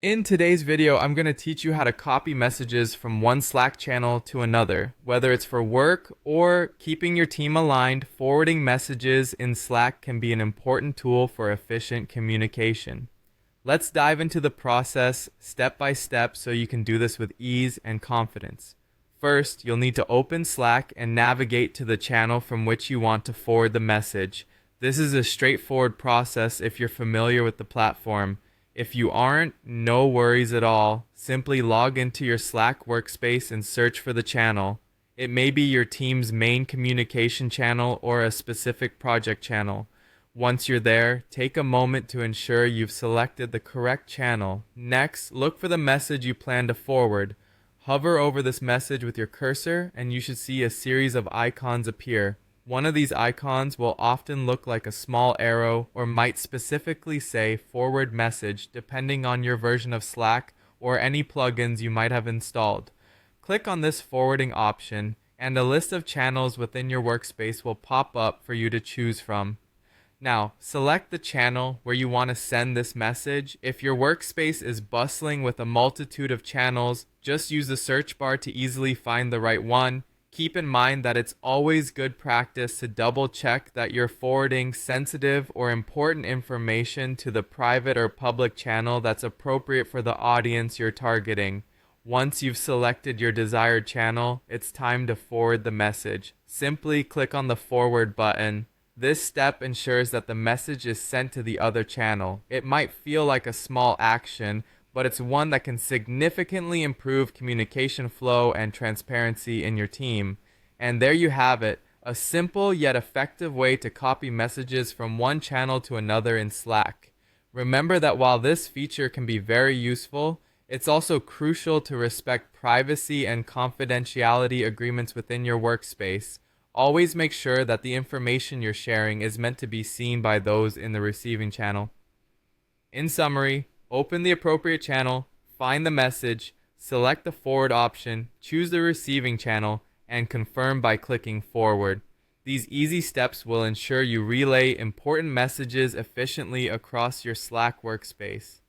In today's video, I'm going to teach you how to copy messages from one Slack channel to another. Whether it's for work or keeping your team aligned, forwarding messages in Slack can be an important tool for efficient communication. Let's dive into the process step by step so you can do this with ease and confidence. First, you'll need to open Slack and navigate to the channel from which you want to forward the message. This is a straightforward process if you're familiar with the platform. If you aren't, no worries at all. Simply log into your Slack workspace and search for the channel. It may be your team's main communication channel or a specific project channel. Once you're there, take a moment to ensure you've selected the correct channel. Next, look for the message you plan to forward. Hover over this message with your cursor and you should see a series of icons appear. One of these icons will often look like a small arrow or might specifically say forward message depending on your version of Slack or any plugins you might have installed. Click on this forwarding option and a list of channels within your workspace will pop up for you to choose from. Now, select the channel where you want to send this message. If your workspace is bustling with a multitude of channels, just use the search bar to easily find the right one. Keep in mind that it's always good practice to double check that you're forwarding sensitive or important information to the private or public channel that's appropriate for the audience you're targeting. Once you've selected your desired channel, it's time to forward the message. Simply click on the forward button. This step ensures that the message is sent to the other channel. It might feel like a small action, but it's one that can significantly improve communication flow and transparency in your team. And there you have it, a simple yet effective way to copy messages from one channel to another in Slack. Remember that while this feature can be very useful, it's also crucial to respect privacy and confidentiality agreements within your workspace. Always make sure that the information you're sharing is meant to be seen by those in the receiving channel. In summary, open the appropriate channel, find the message, select the forward option, choose the receiving channel, and confirm by clicking forward. These easy steps will ensure you relay important messages efficiently across your Slack workspace.